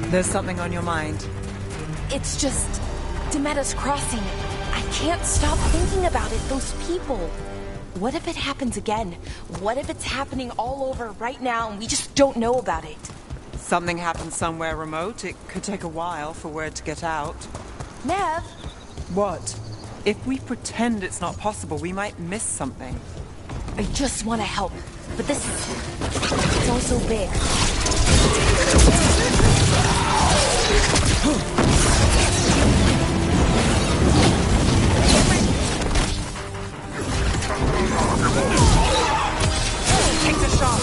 There's something on your mind? It's just... Demetta's Crossing. I can't stop thinking about it, those people. What if it happens again? What if it's happening all over right now and we just don't know about it? Something happens somewhere remote. It could take a while for word to get out. Nev? What? If we pretend it's not possible, we might miss something. I just want to help, but this is... It's all so big. Take the shot!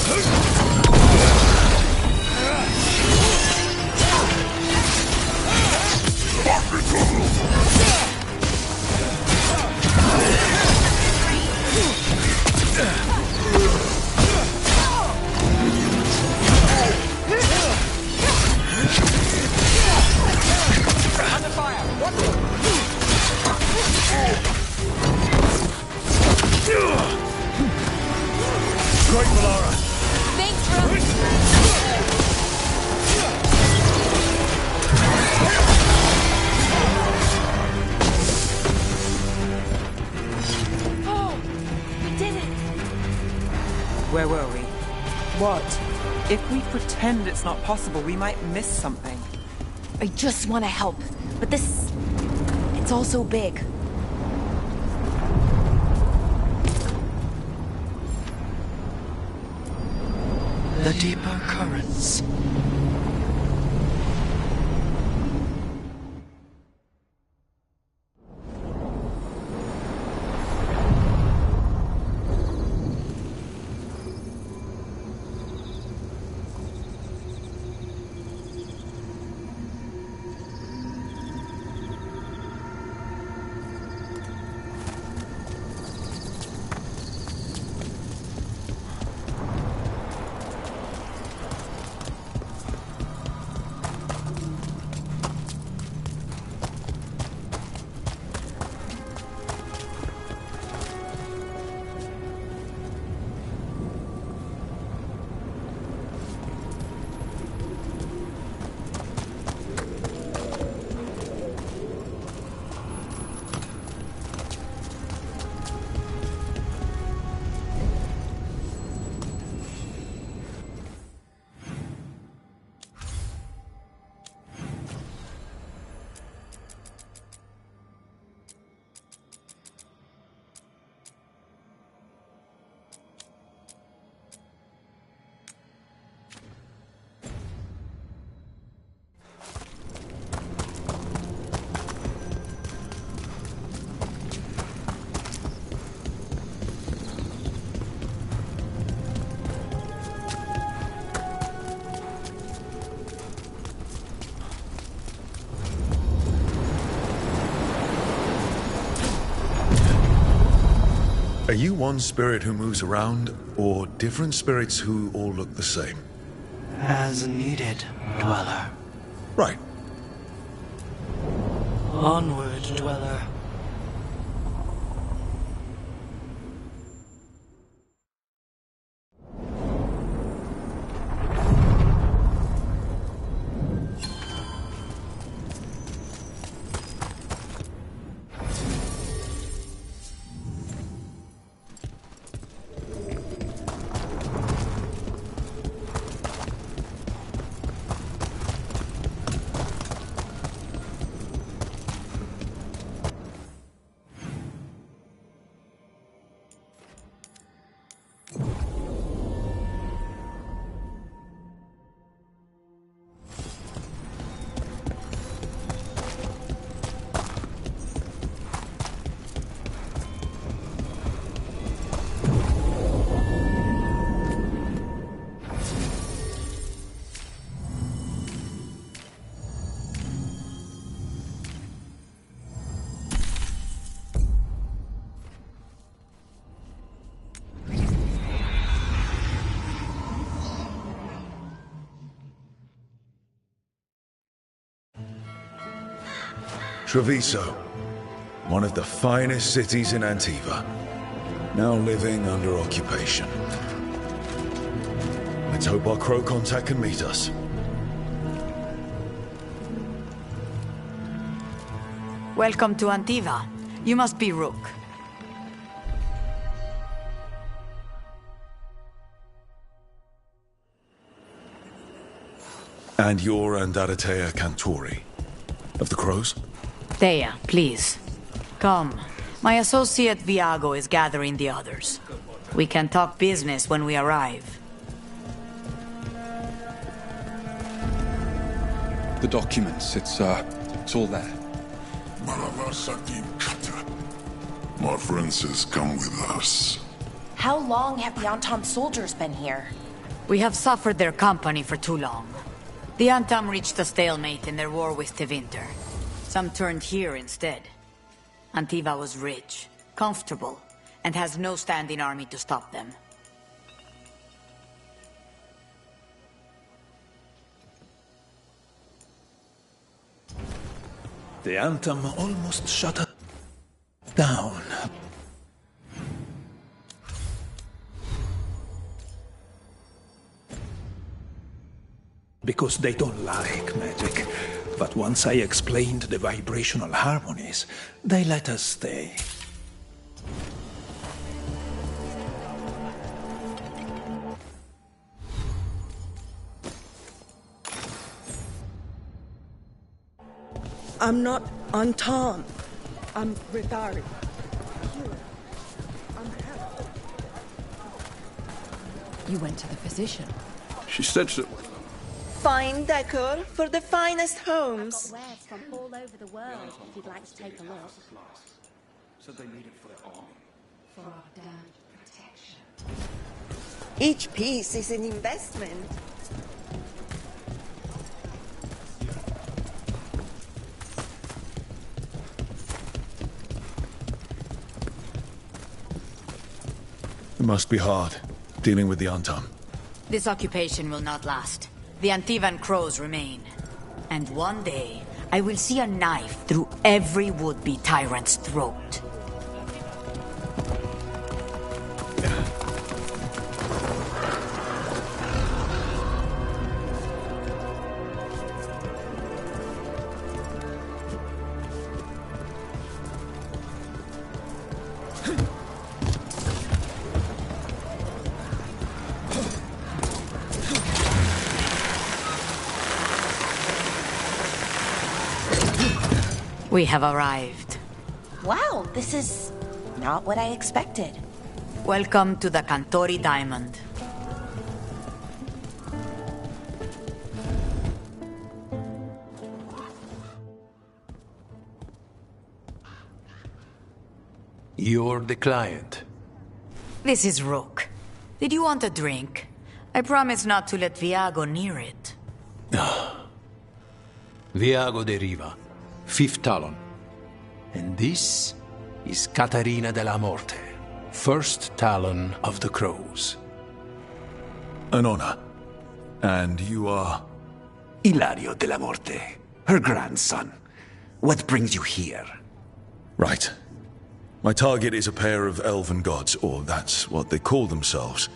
Under fire! Watch it! Great, Valara! Thanks, bro! Oh! We did it! Where were we? What? If we pretend it's not possible, we might miss something. I just want to help, but this... It's all so big. The deeper currents. Are you one spirit who moves around, or different spirits who all look the same? As needed, Dweller. Right. Onward, Dweller. Treviso, one of the finest cities in Antiva, now living under occupation. Let's hope our crow contact can meet us. Welcome to Antiva. You must be Rook. And you're Andaratea Cantori, of the Crows? Thea, please. Come. My associate Viago is gathering the others. We can talk business when we arrive. The documents, it's all there. My friend says come with us. How long have the Antam soldiers been here? We have suffered their company for too long. The Antam reached a stalemate in their war with Tevinter. Some turned here instead. Antiva was rich, comfortable, and has no standing army to stop them. The Antam almost shut us down. Because they don't like magic. But once I explained the vibrational harmonies, they let us stay. I'm not on Tom. I'm Ritari. You went to the physician. She said so. Fine decor for the finest homes. Wares from all over the world, if you'd like to take a look. So they need it for their army. For our damned protection. Each piece is an investment. It must be hard, dealing with the Antam. This occupation will not last. The Antivan Crows remain. And one day, I will see a knife through every would-be tyrant's throat. We have arrived. Wow, this is not what I expected. Welcome to the Cantori Diamond. You're the client. This is Rook. Did you want a drink? I promise not to let Viago near it. Viago de Riva, 5th Talon. And this is Catarina della Morte, 1st Talon of the Crows. An honor. And you are? Ilario della Morte, her grandson. What brings you here? Right. My target is a pair of elven gods, or that's what they call themselves.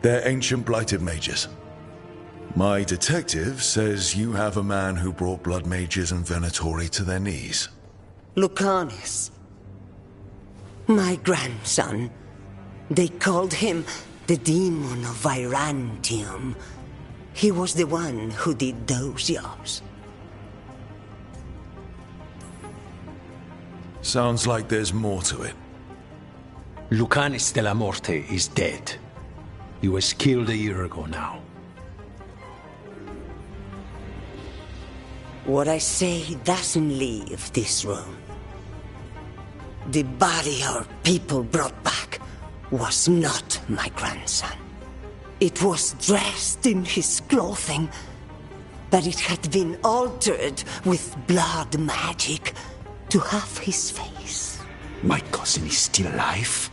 They're ancient blighted mages. My detective says you have a man who brought blood mages and Venatori to their knees. Lucanis. My grandson. They called him the Demon of Virantium. He was the one who did those jobs. Sounds like there's more to it. Lucanis della Morte is dead. He was killed a year ago now. What I say doesn't leave this room. The body our people brought back was not my grandson. It was dressed in his clothing, but it had been altered with blood magic to have his face. My cousin is still alive?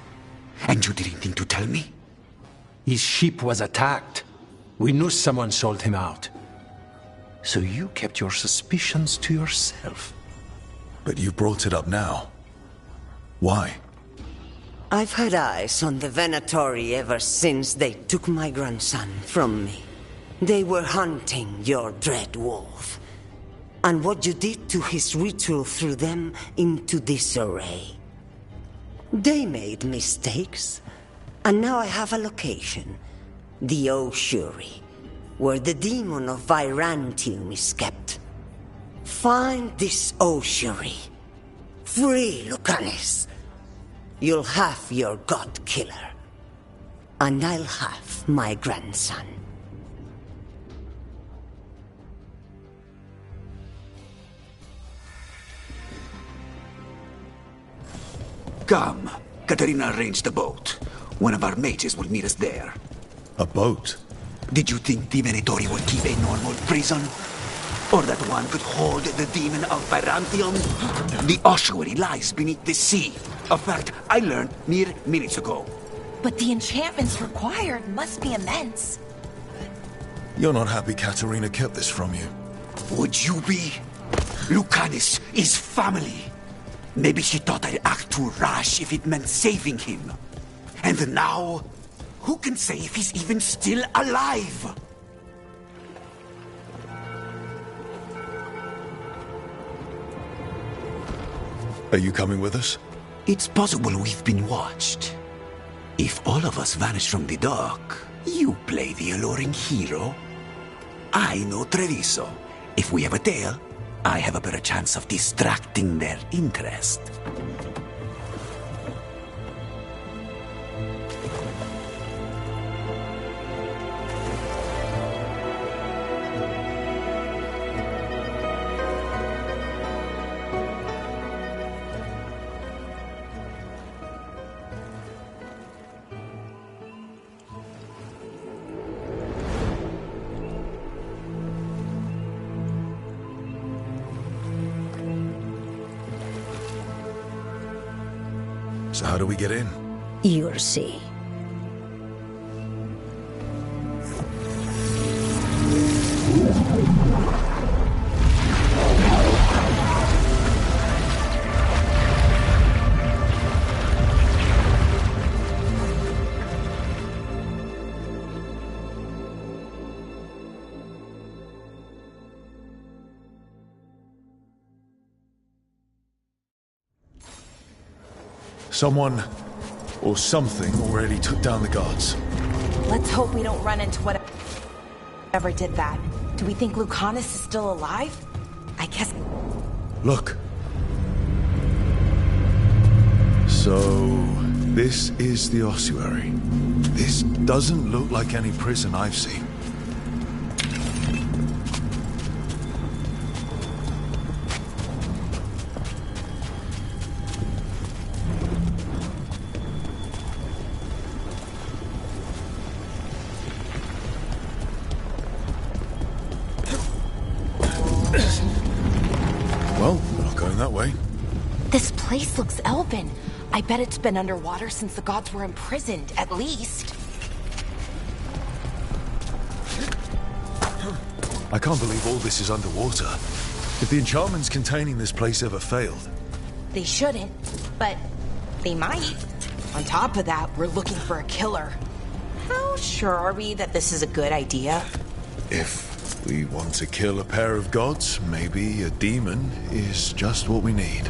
And you didn't think to tell me? His ship was attacked. We knew someone sold him out. So you kept your suspicions to yourself. But you brought it up now. Why? I've had eyes on the Venatori ever since they took my grandson from me. They were hunting your dread wolf. and what you did to his ritual threw them into disarray. They made mistakes, and now I have a location. The ossuary, where the demon of Virantium is kept. Find this ossuary. Free Lucanus. You'll have your god killer. And I'll have my grandson. Come. Katarina arranged a boat. One of our mages will meet us there. A boat? Did you think the Venatori would keep a normal prison? Or that one could hold the demon of Virantium? The ossuary lies beneath the sea. A fact I learned mere minutes ago. But the enchantments required must be immense. You're not happy Katarina kept this from you. Would you be? Lucanus is family. Maybe she thought I'd act too rash if it meant saving him. And now, who can say if he's even still alive? Are you coming with us? It's possible we've been watched. If all of us vanish from the dock, you play the alluring hero. I know Treviso. If we have a tail, I have a better chance of distracting their interest. So how do we get in? You'll see. Someone or something already took down the guards. Let's hope we don't run into whatever did that. Do we think Lucanus is still alive? I guess... Look. So, this is the ossuary. This doesn't look like any prison I've seen. Well, we're not going that way. This place looks elven. I bet it's been underwater since the gods were imprisoned, at least. I can't believe all this is underwater. If the enchantments containing this place ever failed... They shouldn't, but they might. On top of that, we're looking for a killer. How sure are we that this is a good idea? If we want to kill a pair of gods, maybe a demon is just what we need.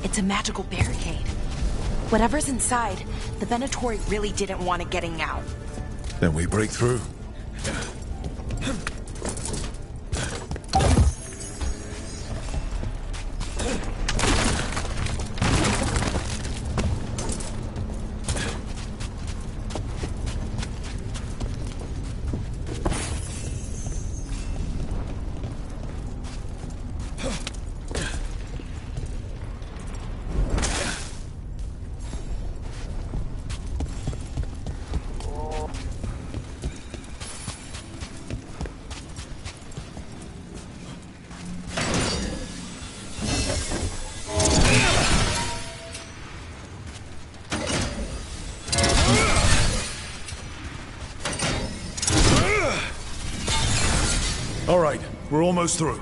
It's a magical barricade. Whatever's inside, the Venatori really didn't want it getting out. Then we break through. All right, we're almost through.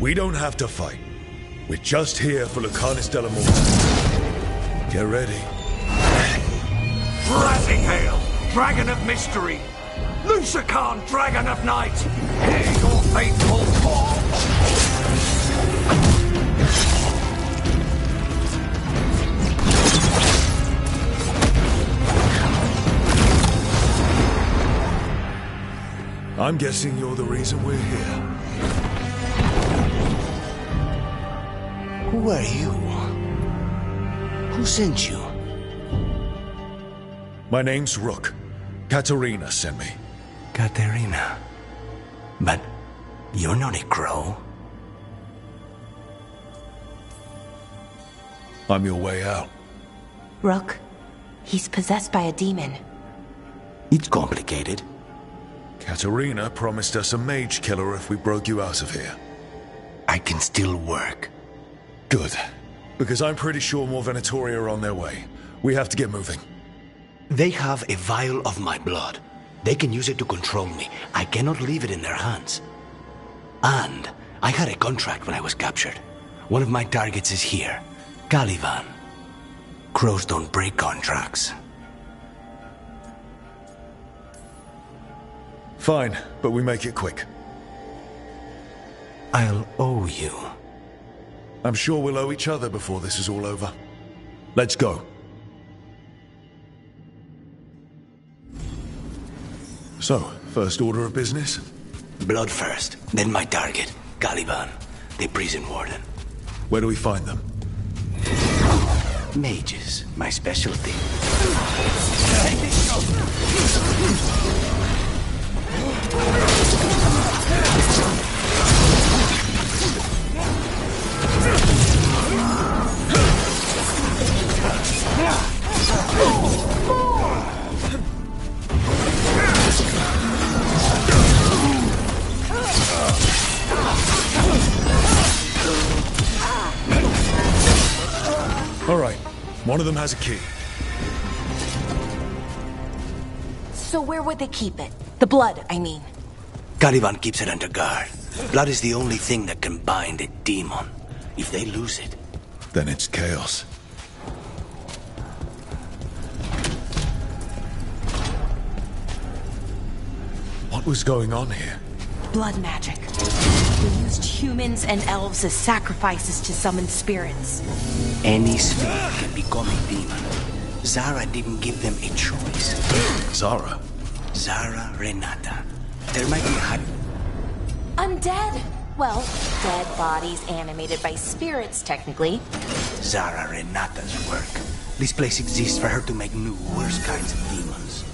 We don't have to fight. We're just here for Lucanus de la Morte. Get ready. Rising Hail, Dragon of Mystery! Lucican, Dragon of Night! Hear your fateful call! I'm guessing you're the reason we're here. Who are you? Who sent you? My name's Rook. Katerina sent me. Katerina. But you're not a crow. I'm your way out. Rook, he's possessed by a demon. It's complicated. Katerina promised us a mage killer if we broke you out of here. I can still work. Good. Because I'm pretty sure more Venatori are on their way. We have to get moving. They have a vial of my blood. They can use it to control me. I cannot leave it in their hands. And I had a contract when I was captured. One of my targets is here. Caliban. Crows don't break contracts. Fine, but we make it quick. I'll owe you. I'm sure we'll owe each other before this is all over. Let's go. So, first order of business? Blood first, then my target, Caliban, the prison warden. Where do we find them? Mages, my specialty. All right, one of them has a key. So where would they keep it? The blood, I mean. Caliban keeps it under guard. Blood is the only thing that can bind a demon. If they lose it... Then it's chaos. What was going on here? Blood magic. They used humans and elves as sacrifices to summon spirits. Any spirit can become a demon. Zara didn't give them a choice. Zara? Zara Renata. There might be a... Undead! Well, dead bodies animated by spirits, technically. Zara Renata's work. This place exists for her to make new, worse kinds of demons.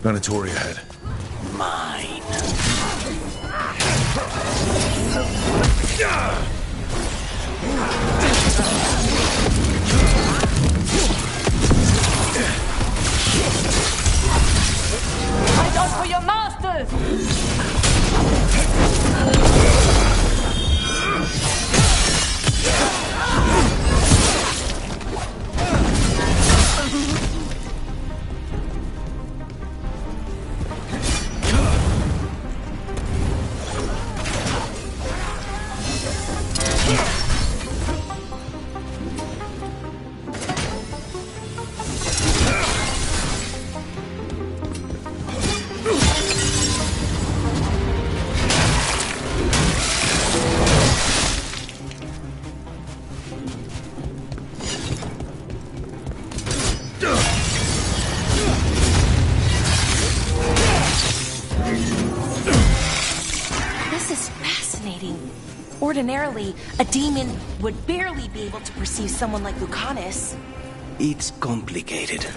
Venatori ahead. Mine. Fight out for your masters! Ordinarily, a demon would barely be able to perceive someone like Lucanus. It's complicated.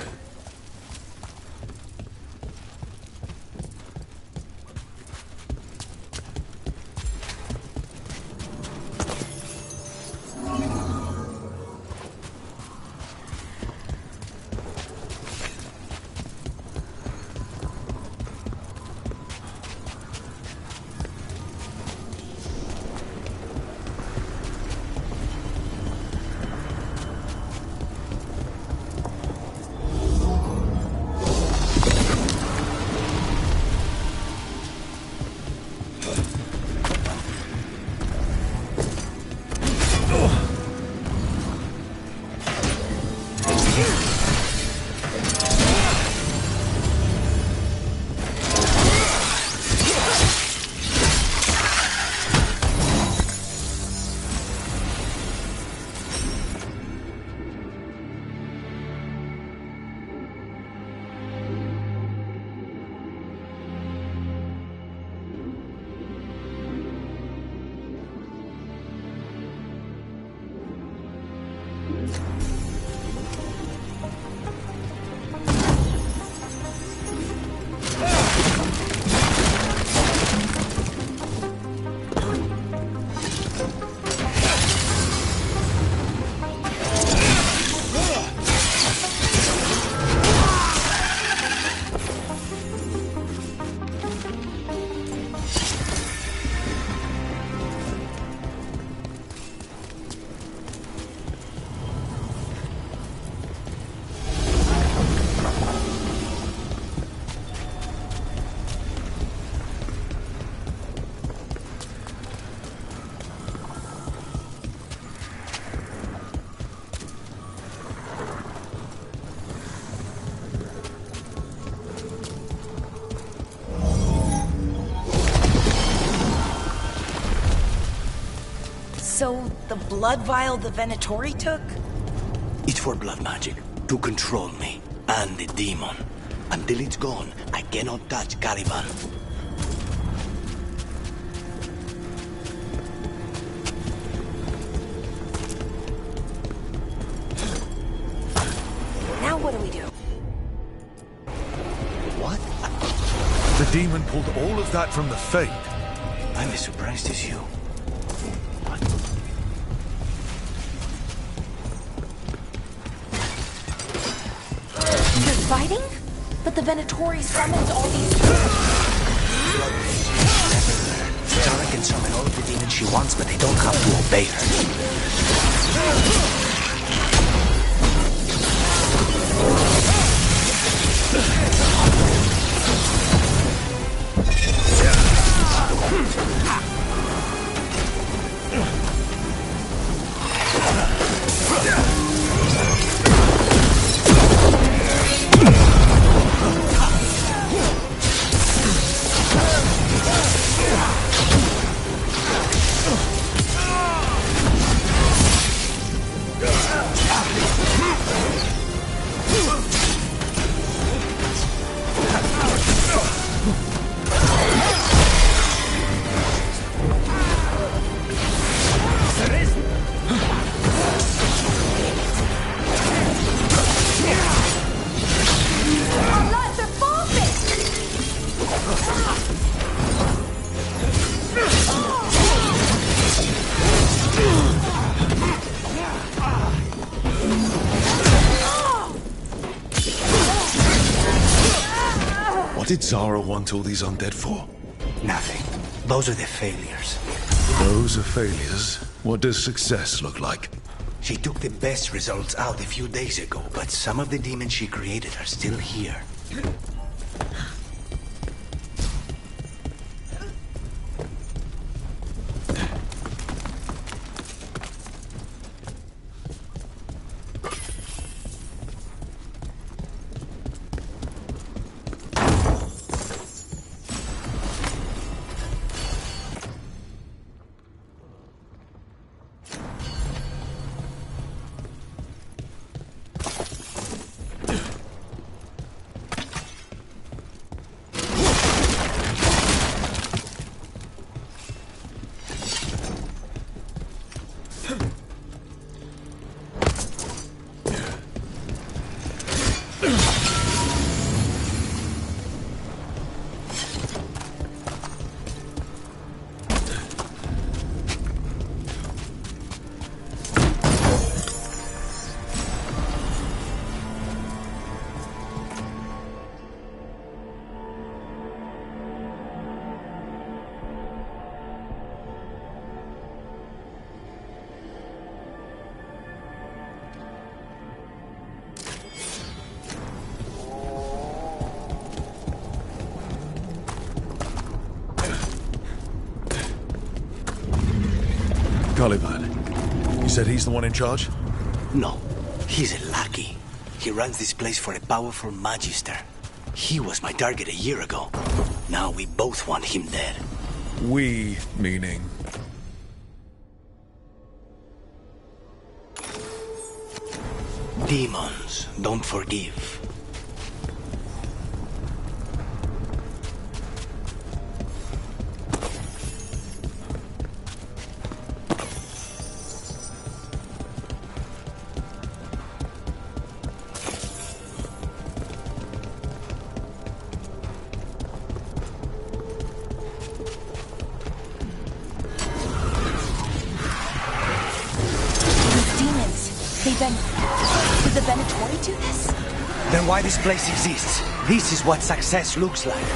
So, the blood vial the Venatori took? It's for blood magic, to control me, and the demon. Until it's gone, I cannot touch Caliban. Now what do we do? What? The demon pulled all of that from the Fate. I'm as surprised as you. They're fighting? But the Venatori summoned all these... Tara can summon all of the demons she wants, but they don't have to obey her. did Zara want all these undead for? Nothing. Those are the failures. Those are failures? What does success look like? She took the best results out a few days ago, but some of the demons she created are still here. Caliban. You said he's the one in charge? No. He's a lackey. He runs this place for a powerful magister. He was my target a year ago. Now we both want him dead. We, meaning? Demons don't forgive. Did the Venatori do this? Then why this place exists? This is what success looks like.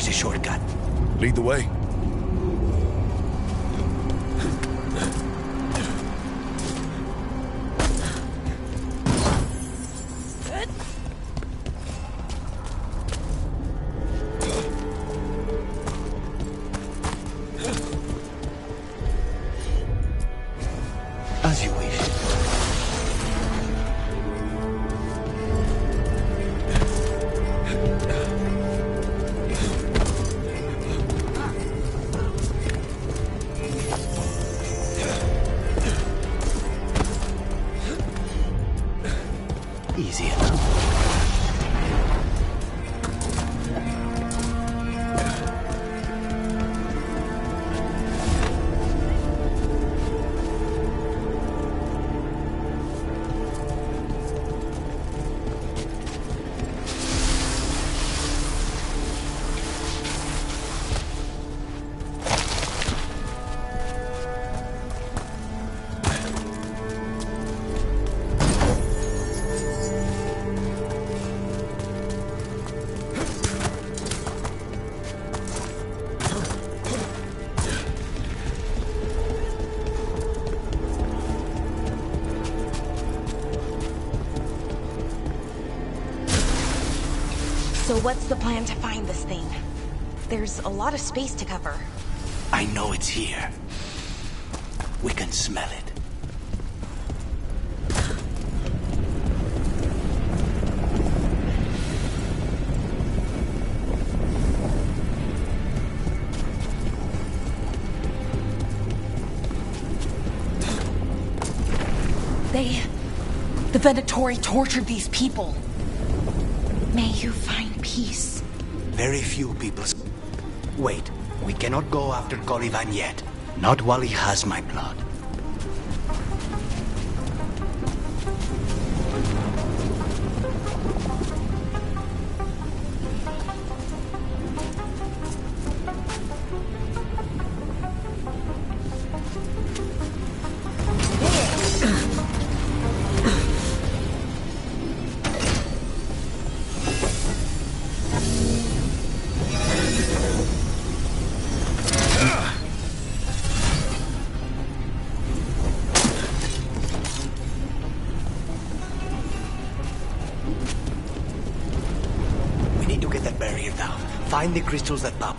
There's a shortcut. Lead the way. As you wish. Easy enough. So what's the plan to find this thing? There's a lot of space to cover. I know it's here. We can smell it. The Venatori tortured these people. May you find peace. Very few people... Wait, we cannot go after Colivan yet. Not while he has my blood. Find the crystals that pop.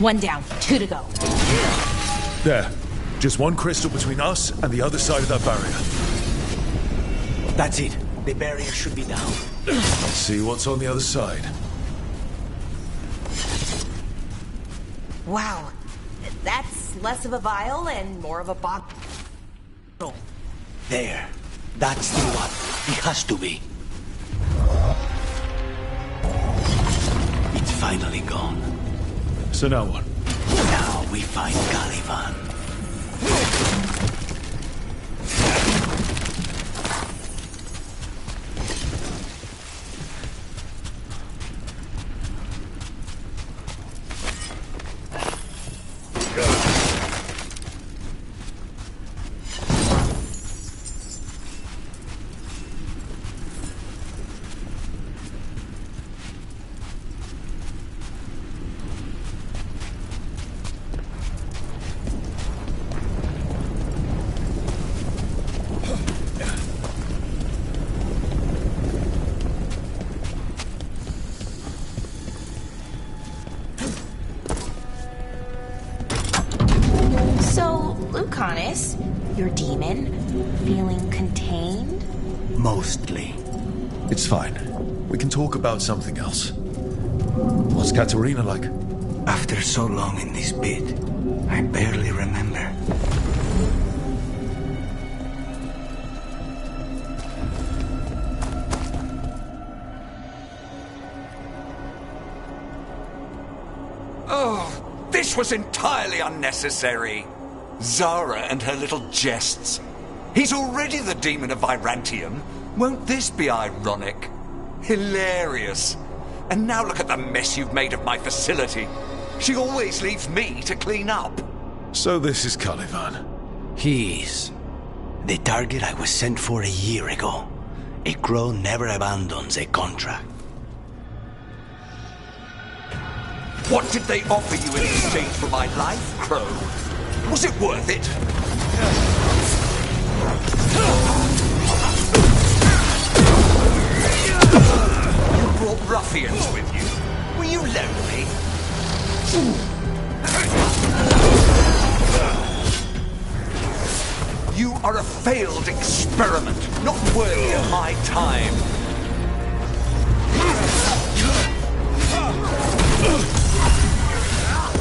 One down, 2 to go. There. Just one crystal between us and the other side of that barrier. That's it. The barrier should be down. Let's see what's on the other side. Wow. That's less of a vial and more of a bottle. There. That's the one. It has to be. It's finally gone. So now what? Now we find Caliban. Your demon? Feeling contained? Mostly. It's fine. We can talk about something else. What's Katerina like? After so long in this pit, I barely remember. Oh, this was entirely unnecessary. Zara and her little jests. He's already the demon of Virantium. Won't this be ironic? Hilarious. And now look at the mess you've made of my facility. She always leaves me to clean up. So this is Caliban. He is. The target I was sent for a year ago. A crow never abandons a contract. What did they offer you in exchange for my life, Crow? Was it worth it? You brought ruffians with you. Were you lonely? You are a failed experiment, not worthy of my time.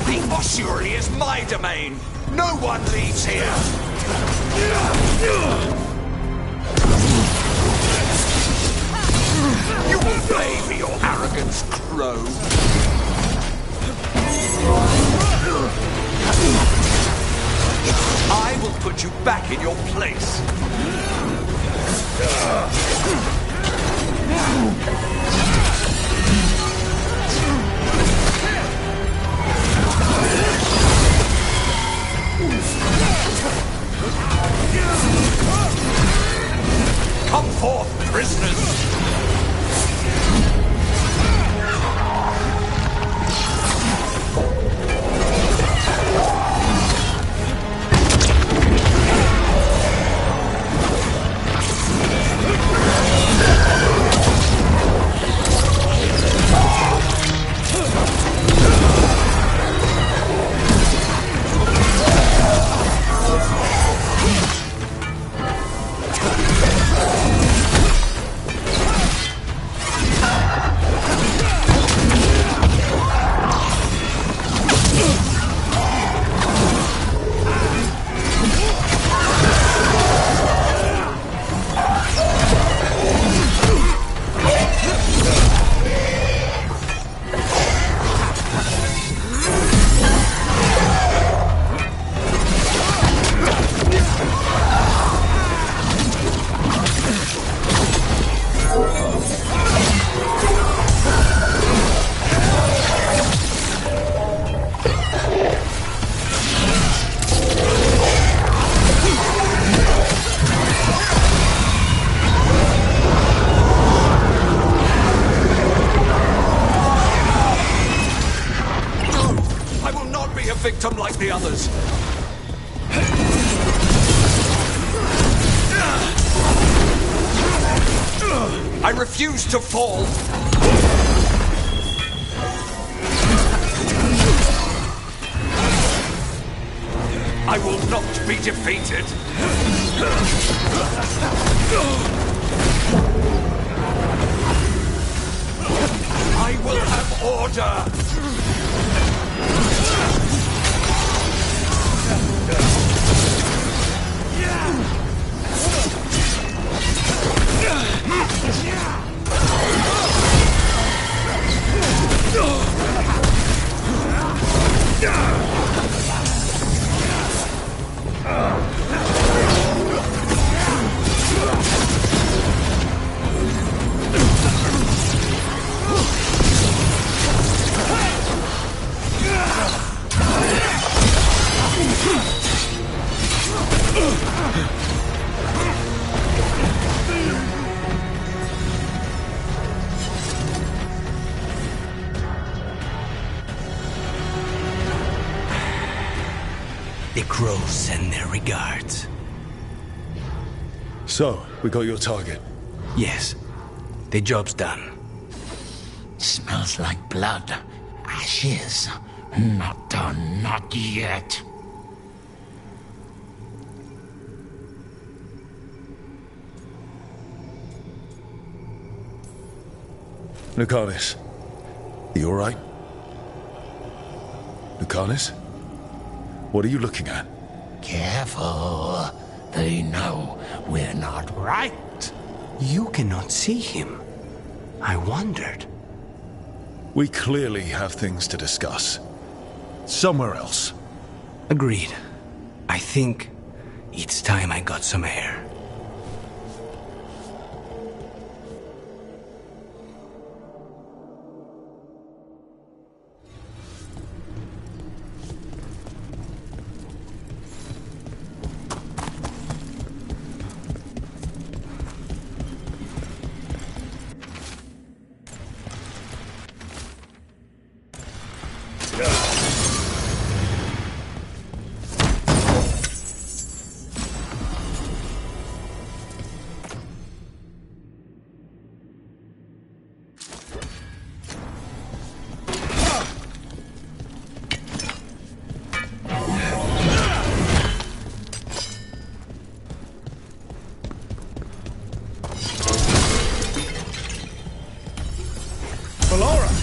The ossuary is my domain. No one leaves here! You will pay for your arrogance, Crow. I will put you back in your place. Come forth, prisoners! Victim like the others. I refuse to fall. I will not be defeated. I will have order. The crows send their regards. So, we got your target. Yes. The job's done. Smells like blood. Ashes. Not done, not yet. Lucanus, you alright? Lucanus? What are you looking at? Careful. They know we're not right. You cannot see him. I wondered. We clearly have things to discuss. Somewhere else. Agreed. I think it's time I got some air.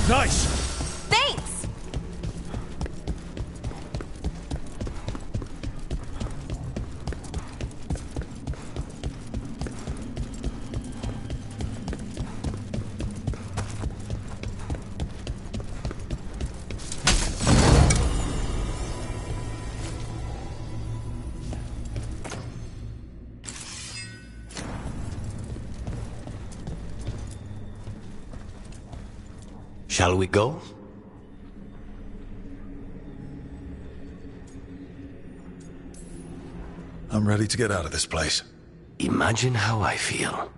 Nice! Thanks! Shall we go? I'm ready to get out of this place. Imagine how I feel.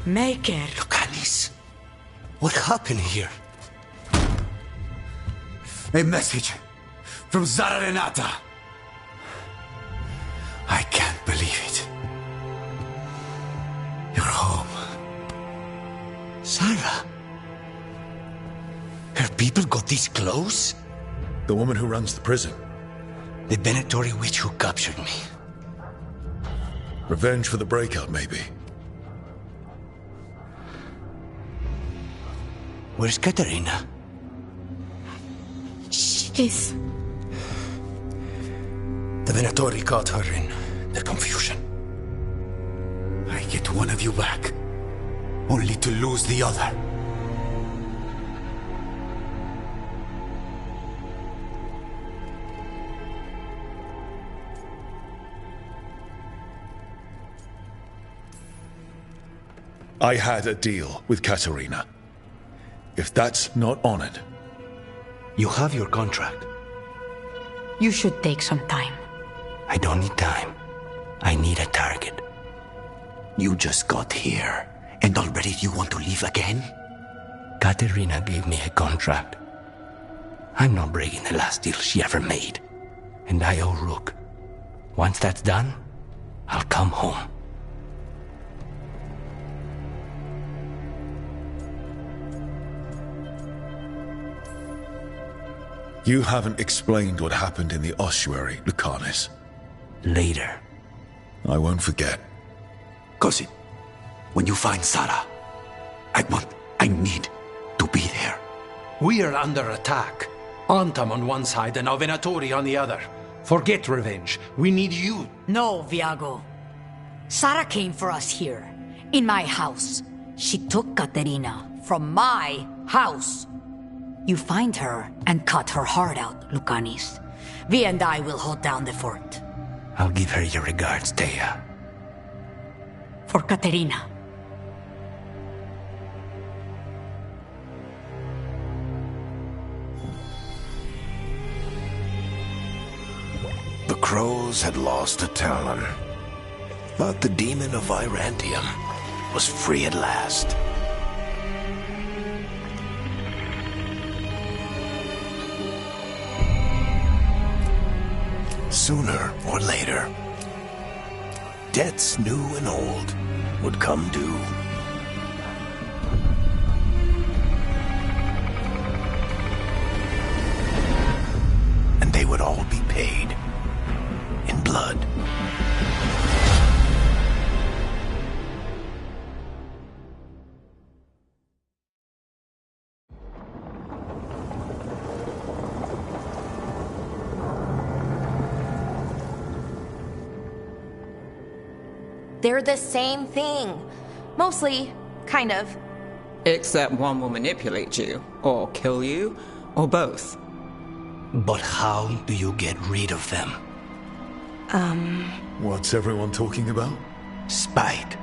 Maker. Lucanis, what happened here? A message from Zara Renata. I can't believe it. You're home. Sarah? Her people got this close? The woman who runs the prison. The Venatori witch who captured me. Revenge for the breakout, maybe. Where's Katarina? She's... The Venatori caught her in their confusion. I get one of you back, only to lose the other. I had a deal with Katarina. If that's not honored... You have your contract. You should take some time. I don't need time. I need a target. You just got here, And already you want to leave again? Katerina gave me a contract. I'm not breaking the last deal she ever made. And I owe Rook. Once that's done, I'll come home. You haven't explained what happened in the ossuary, Lucanus. Later. I won't forget. Cousin, when you find Sarah, I need to be there. We are under attack. Antam on one side and Venatori on the other. Forget revenge. We need you. No, Viago. Sarah came for us here, in my house. She took Katerina from my house. You find her and cut her heart out, Lucanis. Vi and I will hold down the fort. I'll give her your regards, Thea. For Katerina. The Crows had lost a Talon, but the demon of Virantium was free at last. Sooner or later, debts new and old would come due. And they would all be paid in blood. They're the same thing. Mostly, kind of. Except one will manipulate you, or kill you, or both. But how do you get rid of them? What's everyone talking about? Spite.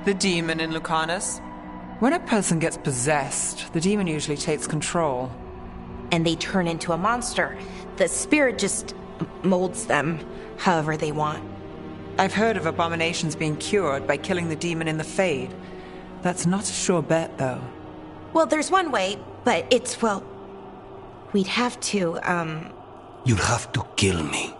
The demon in Lucanus. When a person gets possessed, the demon usually takes control. And they turn into a monster. The spirit just molds them however they want. I've heard of abominations being cured by killing the demon in the Fade. That's not a sure bet, though. Well, there's one way, but it's, well... We'd have to, You'd have to kill me.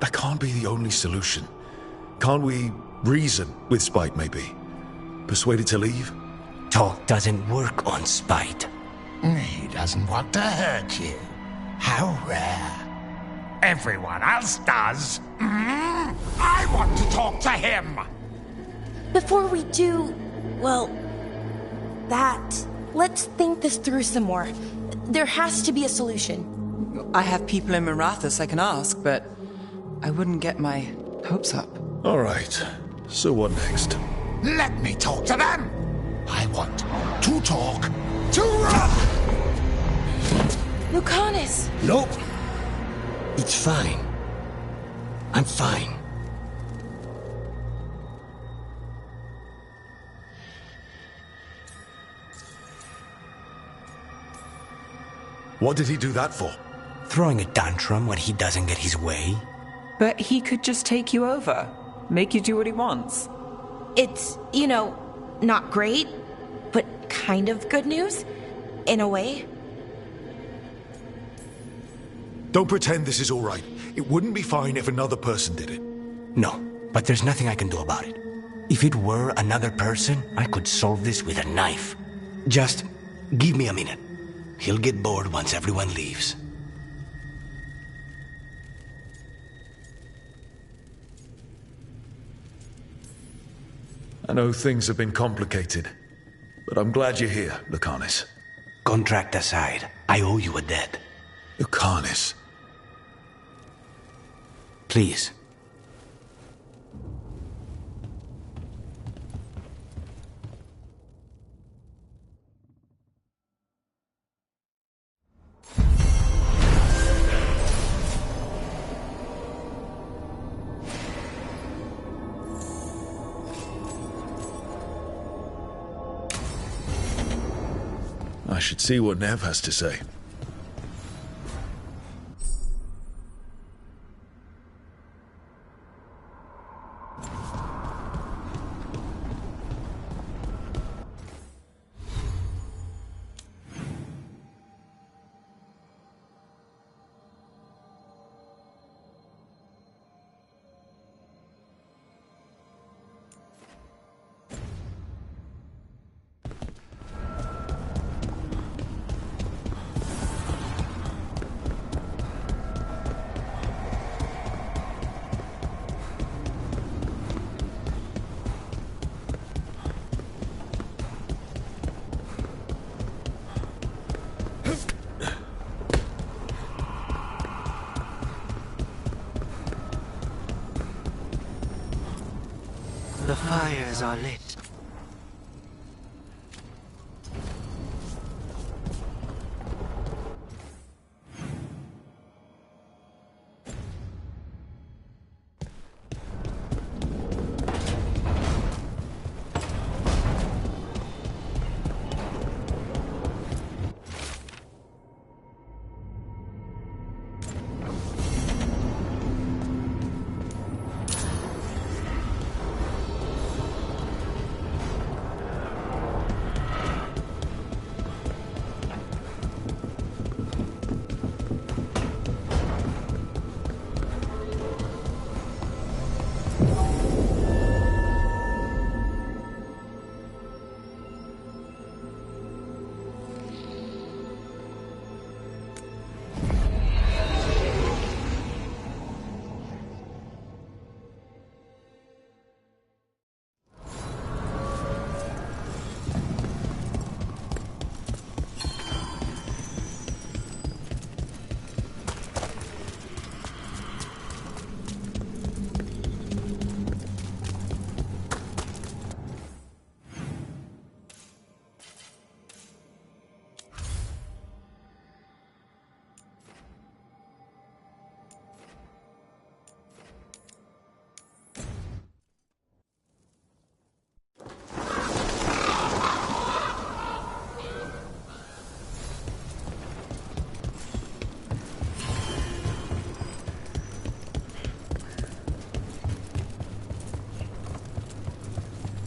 That can't be the only solution. Can't we reason with Spite, maybe? Persuade it to leave? Talk doesn't work on Spite. He doesn't want to hurt you. How rare. Everyone else does. I want to talk to him. Before we do, well, that... Let's think this through some more. There has to be a solution. I have people in Marathas I can ask, but I wouldn't get my hopes up. All right. So what next? Let me talk to them. I want to talk to Rook. Lucanus! Nope. It's fine. I'm fine. What did he do that for? Throwing a tantrum when he doesn't get his way. But he could just take you over. Make you do what he wants. It's, you know, not great, but kind of good news, in a way. Don't pretend this is all right. It wouldn't be fine if another person did it. No, but there's nothing I can do about it. If it were another person, I could solve this with a knife. Just give me a minute. He'll get bored once everyone leaves. I know things have been complicated, but I'm glad you're here, Lucanus. Contract aside, I owe you a debt. Lucanus. Please. I should see what Nev has to say. The fires are lit.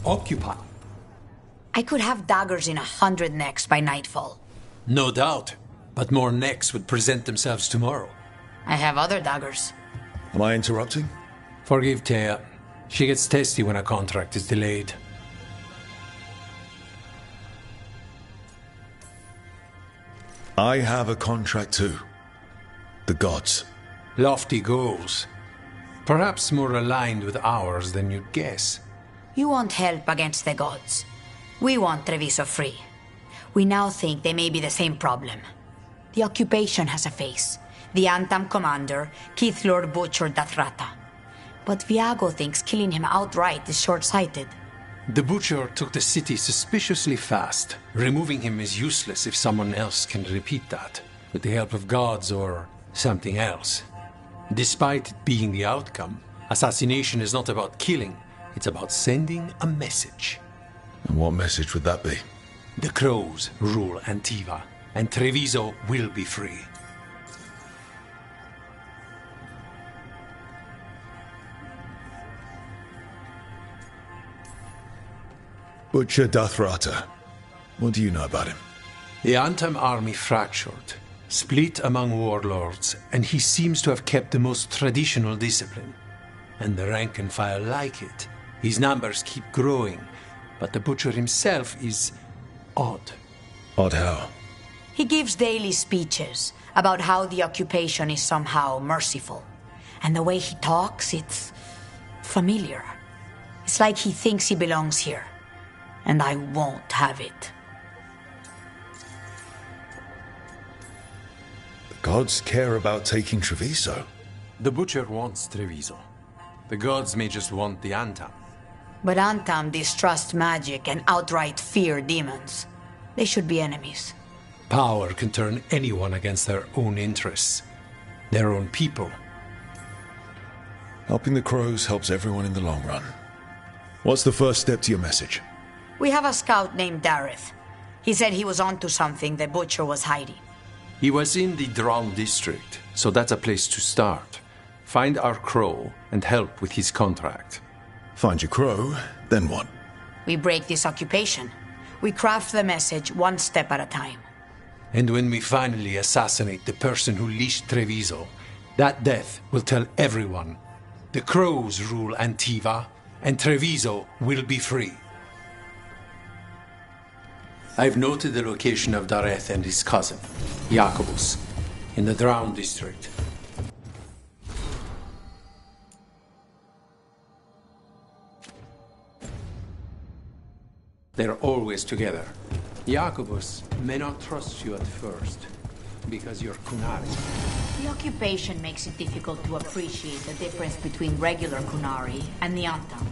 Occupy. I could have daggers in 100 necks by nightfall. No doubt, but more necks would present themselves tomorrow. I have other daggers. Am I interrupting? Forgive Thea. She gets testy when a contract is delayed. I have a contract too. The gods. Lofty goals. Perhaps more aligned with ours than you'd guess. You want help against the gods. We want Treviso free. We now think they may be the same problem. The occupation has a face. The Antam commander, Keith Lord Butcher Dathrata. But Viago thinks killing him outright is short-sighted. The Butcher took the city suspiciously fast. Removing him is useless if someone else can repeat that, with the help of gods or something else. Despite it being the outcome, assassination is not about killing. It's about sending a message. And what message would that be? The Crows rule Antiva, and Treviso will be free. Butcher Dathrata. What do you know about him? The Antam army fractured, split among warlords, and he seems to have kept the most traditional discipline. And the rank and file like it. His numbers keep growing, but the Butcher himself is odd. Odd how? He gives daily speeches about how the occupation is somehow merciful. And the way he talks, it's familiar. It's like he thinks he belongs here. And I won't have it. The gods care about taking Treviso. The Butcher wants Treviso. The gods may just want the Antam. But Antam distrust magic and outright fear demons. They should be enemies. Power can turn anyone against their own interests. Their own people. Helping the Crows helps everyone in the long run. What's the first step to your message? We have a scout named Dareth. He said he was onto something the Butcher was hiding. He was in the Drown district, so that's a place to start. Find our Crow and help with his contract. Find your Crow, then what? We break this occupation. We craft the message one step at a time. And when we finally assassinate the person who leashed Treviso, that death will tell everyone. The Crows rule Antiva, and Treviso will be free. I've noted the location of Dareth and his cousin, Jacobus, in the Drown district. They're always together. Jacobus may not trust you at first, because you're Kunari. The occupation makes it difficult to appreciate the difference between regular Kunari and the Antam.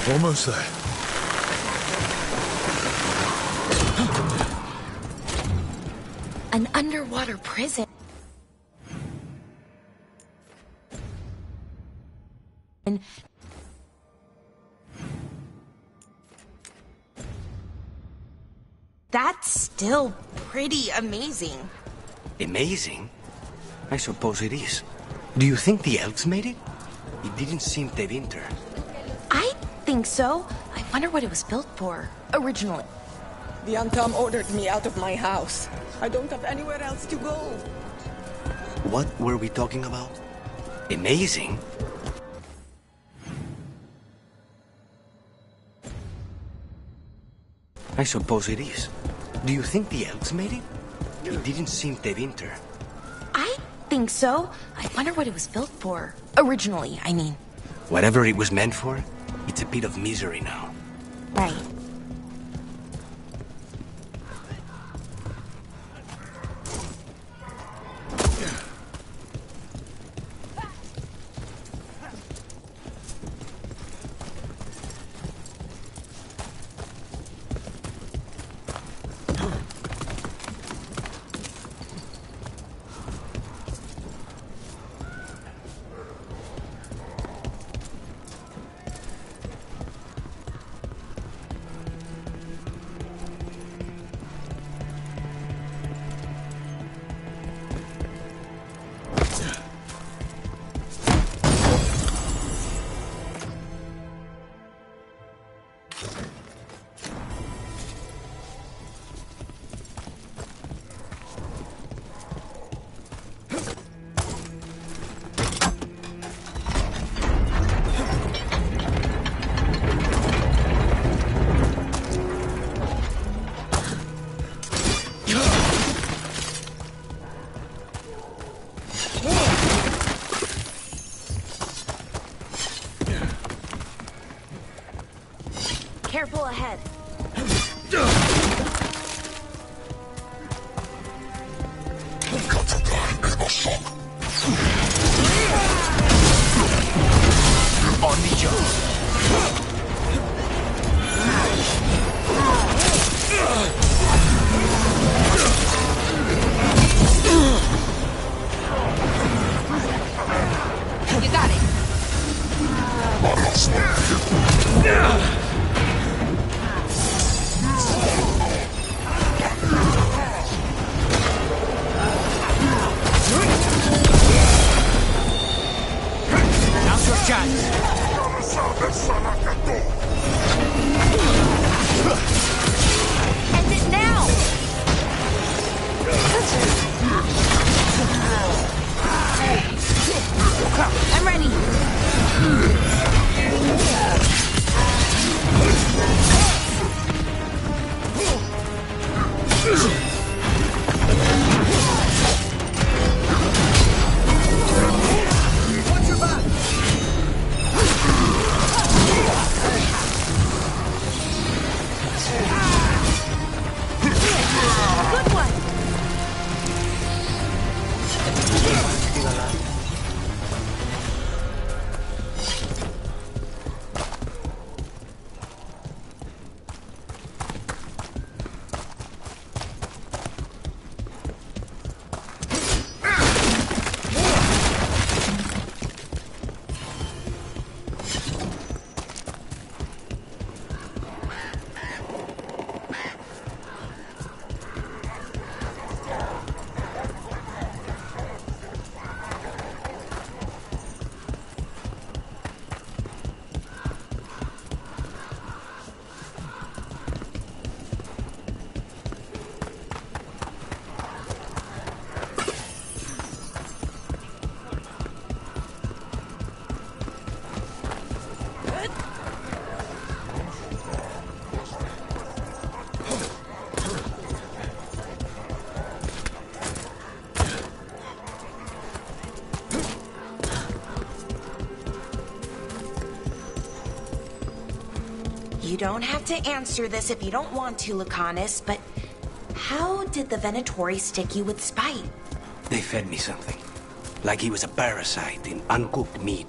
Almost there. An underwater prison. That's still pretty amazing. Amazing? I suppose it is. Do you think the elves made it? It didn't seem Tevinter. I think so. I wonder what it was built for, originally. The Antam ordered me out of my house. I don't have anywhere else to go. What were we talking about? Amazing? I suppose it is. Do you think the elves made it? It didn't seem Tevinter. I think so. I wonder what it was built for, originally, I mean. Whatever it was meant for, it's a bit of misery now. Right. Careful ahead. On the job. You got it. Now's your chance. End it now. I'm ready. Watch your back. Good one. You don't have to answer this if you don't want to, Lucanus, but how did the Venatori stick you with spite? They fed me something. Like he was a parasite in uncooked meat.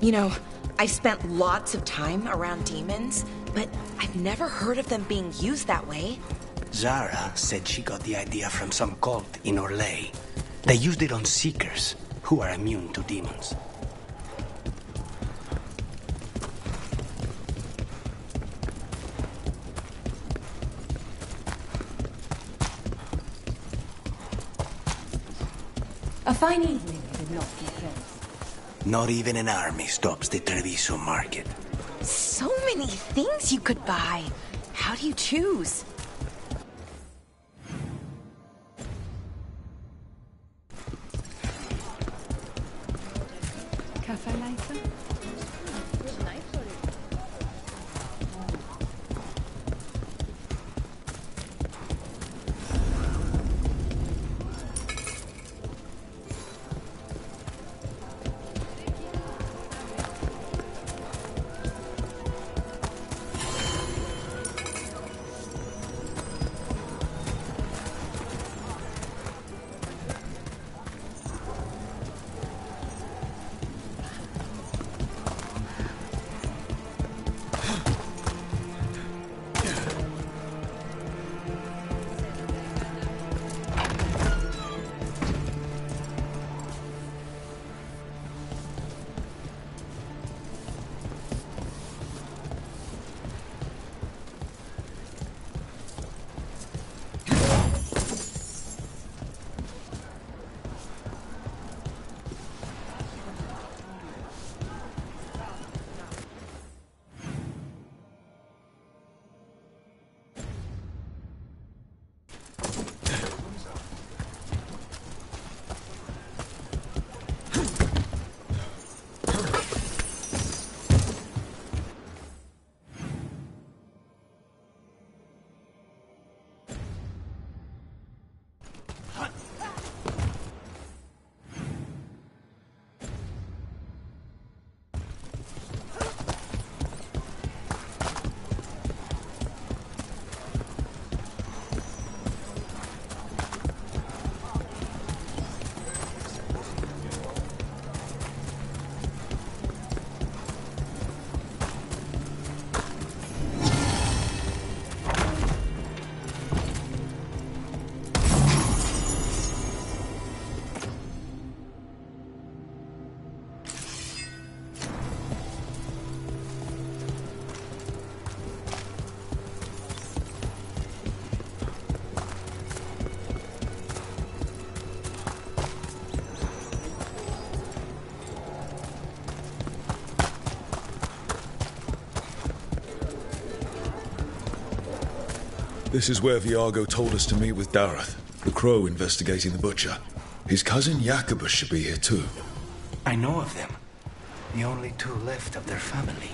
You know, I spent lots of time around demons, but I've never heard of them being used that way. Zara said she got the idea from some cult in Orlais. They used it on Seekers, who are immune to demons. A fine evening did not fulfill. Not even an army stops the Treviso market. So many things you could buy. How do you choose? Cafe later? This is where Viargo told us to meet with Dareth, the crow investigating the butcher. His cousin Jacobus should be here too. I know of them. The only two left of their family.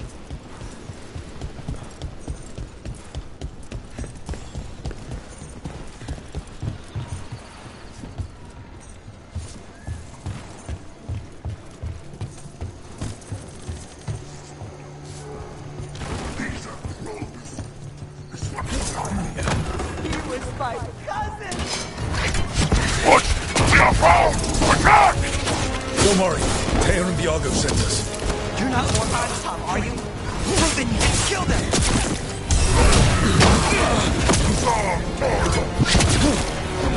Don't worry, Tear and Viargo sent us. You're not more Anton, are you? Well, then you can kill them!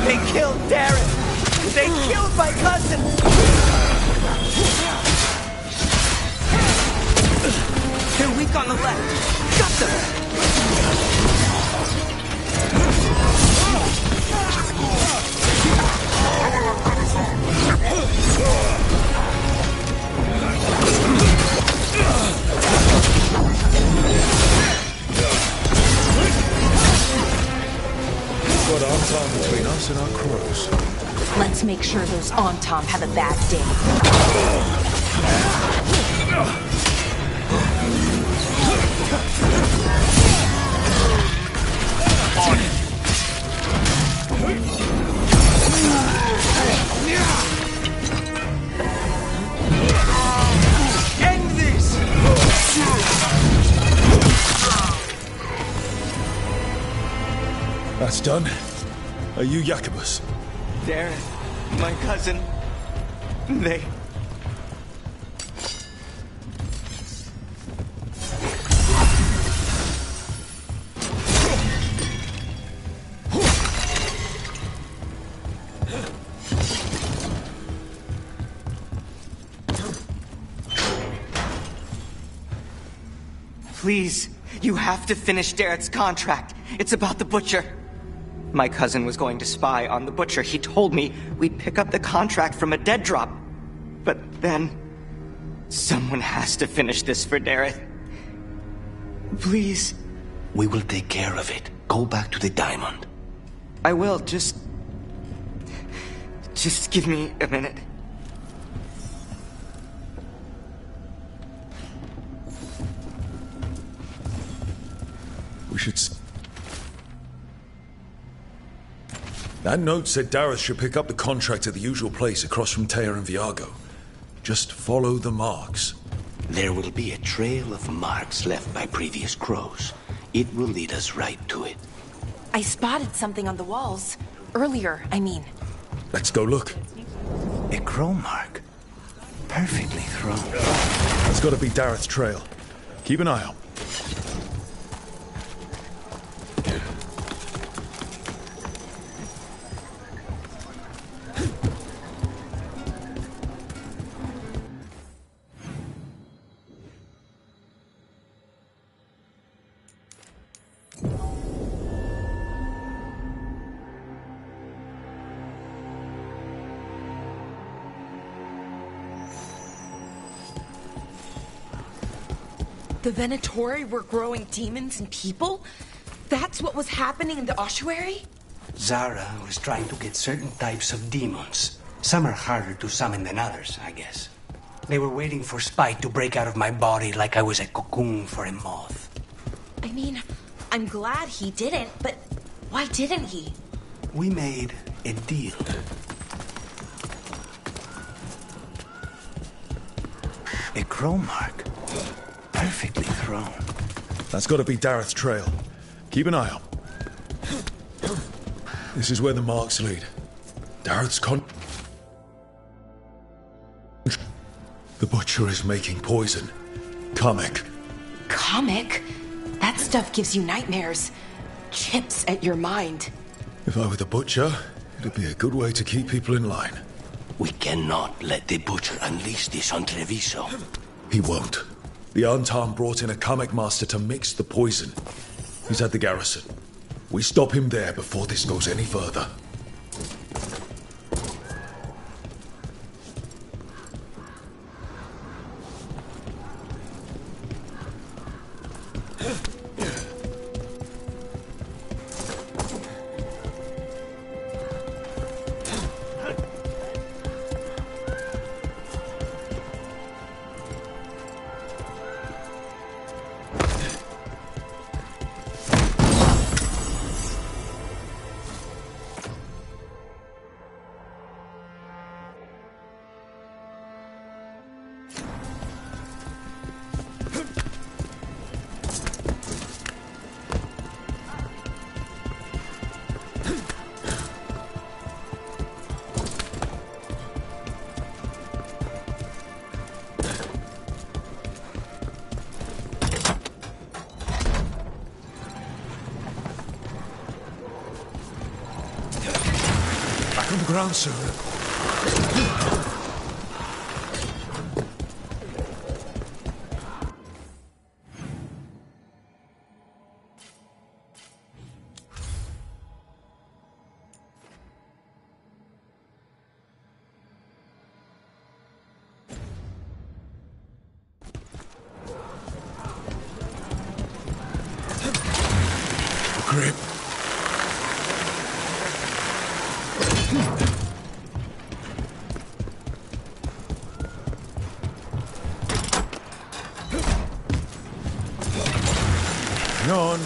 They killed Darren! They killed my cousin! They're weak on the left! Got them! Got Anton between us and our crows. Let's make sure those Antom have a bad day. End this! That's done. Are you Jacobus? Darren, my cousin, they... Please, you have to finish Darrett's contract. It's about the Butcher. My cousin was going to spy on the Butcher. He told me we'd pick up the contract from a dead drop. But then... someone has to finish this for Darrett. Please. We will take care of it. Go back to the diamond. I will, just give me a minute. We should... That note said Dareth should pick up the contract at the usual place across from Teia and Viago. Just follow the marks. There will be a trail of marks left by previous crows. It will lead us right to it. I spotted something on the walls. Earlier, I mean. Let's go look. A crow mark. Perfectly thrown. That's got to be Dareth's trail. Keep an eye out. The Venatori were growing demons and people? That's what was happening in the ossuary? Zara was trying to get certain types of demons. Some are harder to summon than others, I guess. They were waiting for Spike to break out of my body like I was a cocoon for a moth. I mean, I'm glad he didn't, but why didn't he? We made a deal. A crow mark. Perfectly thrown. That's got to be Dareth's trail. Keep an eye out. This is where the marks lead. Dareth's The Butcher is making poison. Comic. Comic? That stuff gives you nightmares. Chips at your mind. If I were the Butcher, it'd be a good way to keep people in line. We cannot let the Butcher unleash this on Treviso. He won't. The Antam brought in a comic master to mix the poison. He's at the garrison. We stop him there before this goes any further. On the ground, sir. Grip. Hang on.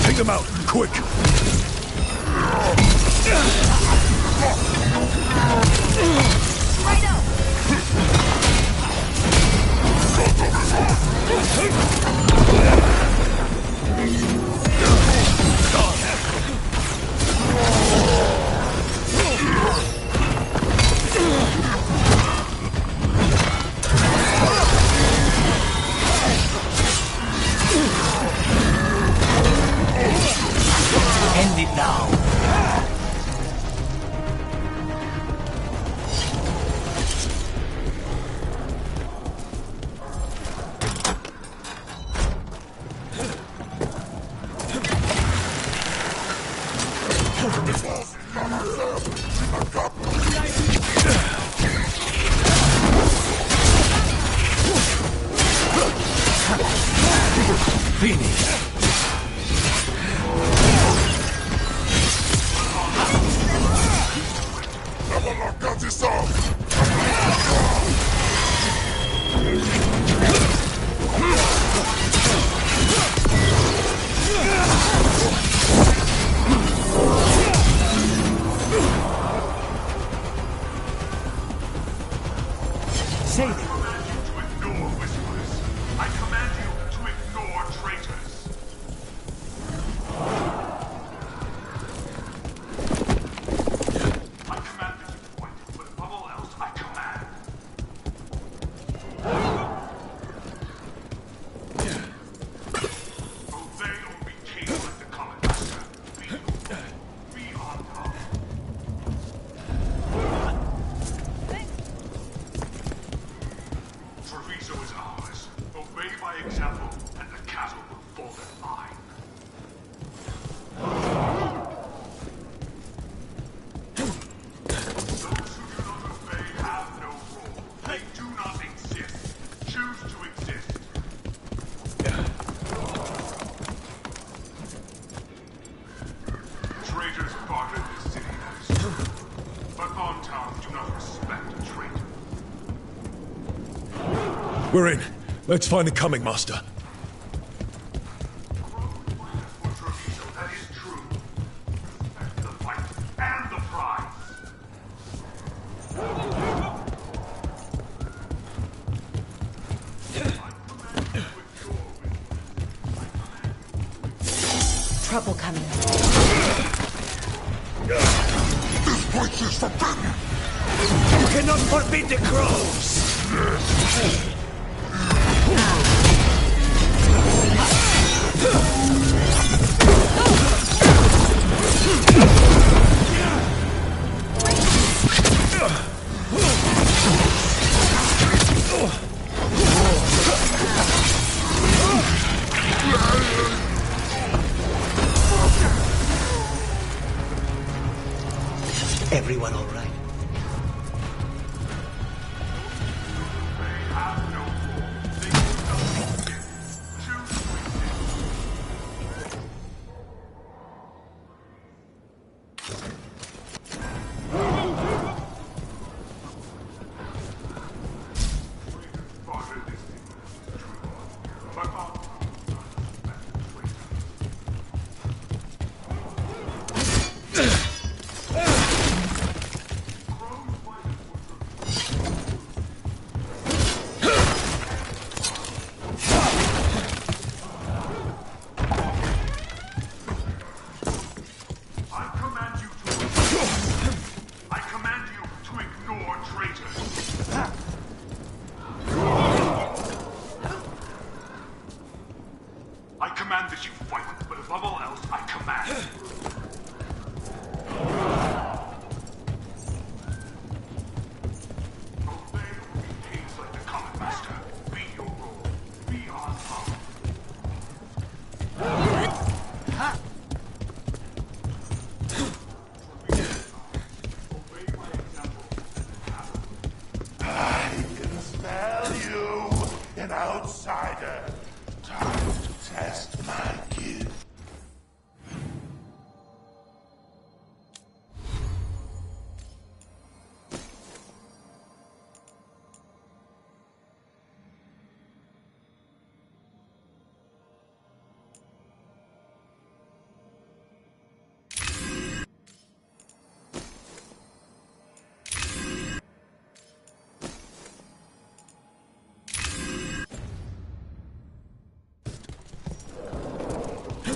Take them out, quick! End it now. We're in. Let's find the coming master. Trouble coming. This place is forbidden! You cannot forbid the crows! Everyone all right?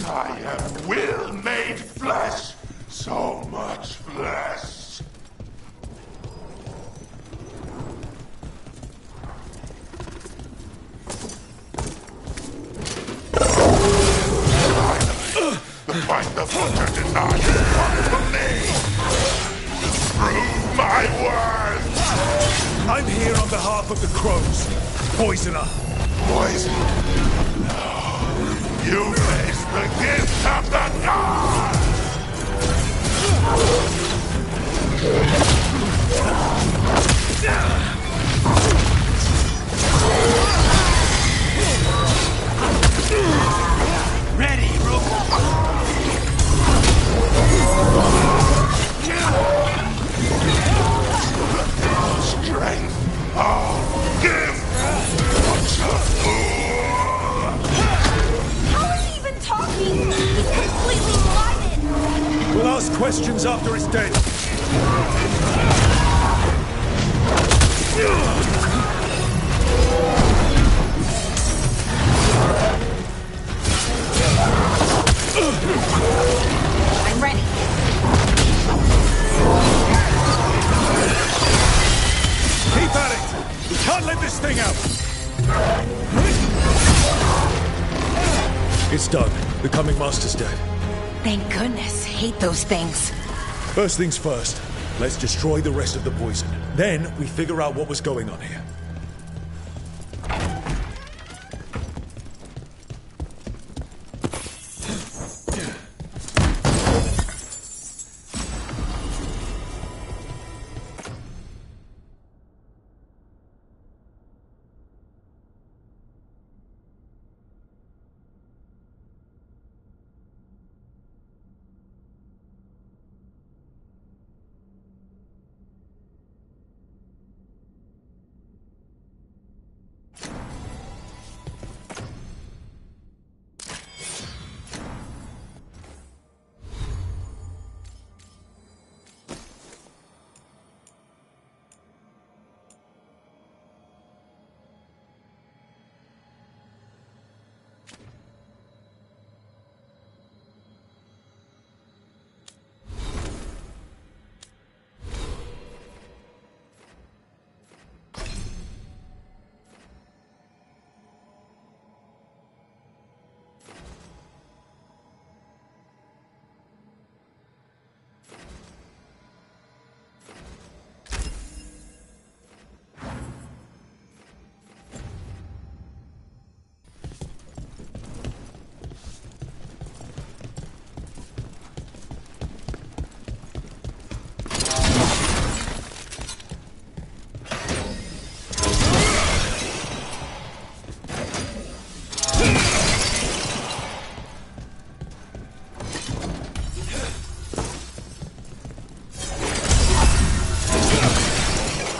I am will made flesh. So much flesh. The fight the butcher did not come from me. Prove my words. I'm here on behalf of the crows. Poisoner. Poison? No. You face the gift of the gods! Ready, Strength of gift! How is he even talking? He's completely blinded! We'll ask questions after it's dead. I'm ready. Keep at it! We can't let this thing out! It's done. The coming master's dead. Thank goodness. Hate those things. First things first. Let's destroy the rest of the poison. Then we figure out what was going on here.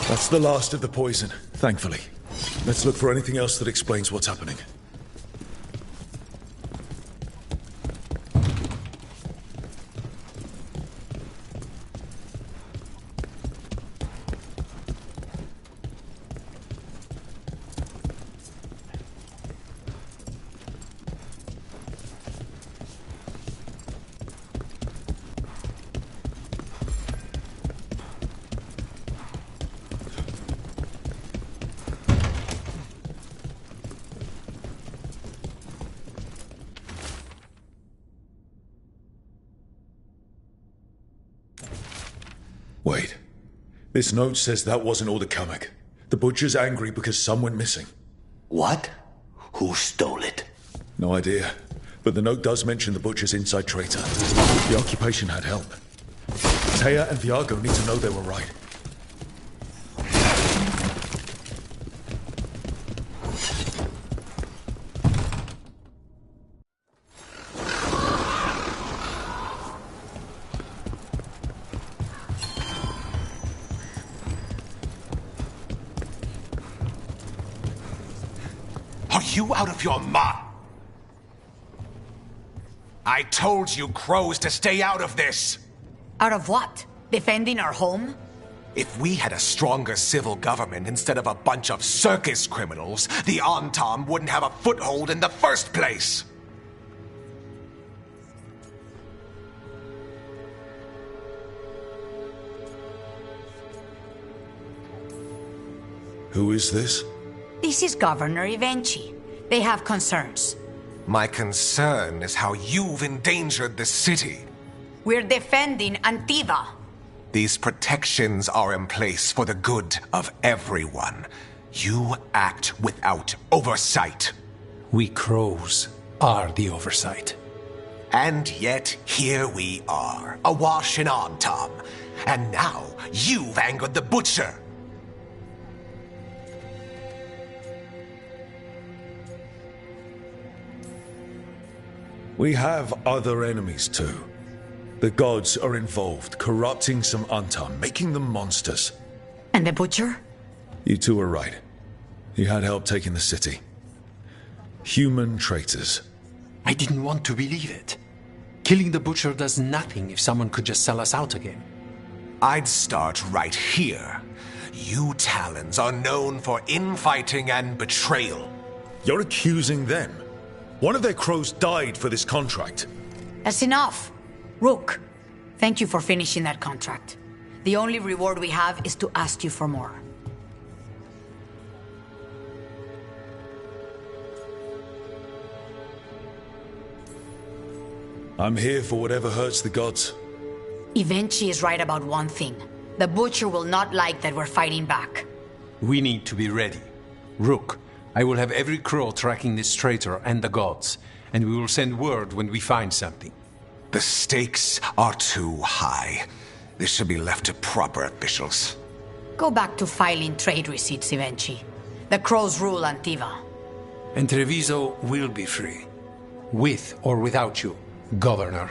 That's the last of the poison, thankfully. Let's look for anything else that explains what's happening. Wait. This note says that wasn't all the Kamek. The butcher's angry because some went missing. What? Who stole it? No idea. But the note does mention the butcher's inside traitor. The occupation had help. Taya and Viago need to know they were right. Are you out of your mind? I told you crows to stay out of this! Out of what? Defending our home? If we had a stronger civil government instead of a bunch of circus criminals, the Antam wouldn't have a foothold in the first place! Who is this? This is Governor Ivenchi. They have concerns. My concern is how you've endangered the city. We're defending Antiva. These protections are in place for the good of everyone. You act without oversight. We crows are the oversight. And yet, here we are, awash in Antam. And now, you've angered the Butcher. We have other enemies too. The gods are involved, corrupting some Antam, making them monsters. And the Butcher? You two are right. He had help taking the city. Human traitors. I didn't want to believe it. Killing the Butcher does nothing if someone could just sell us out again. I'd start right here. You Talons are known for infighting and betrayal. You're accusing them? One of their crows died for this contract. That's enough. Rook, thank you for finishing that contract. The only reward we have is to ask you for more. I'm here for whatever hurts the gods. Ivenchi is right about one thing. The Butcher will not like that we're fighting back. We need to be ready. Rook, I will have every crow tracking this traitor and the gods, and we will send word when we find something. The stakes are too high. This should be left to proper officials. Go back to filing trade receipts, Ivenchi. The crows rule Antiva. And Treviso will be free. With or without you, Governor.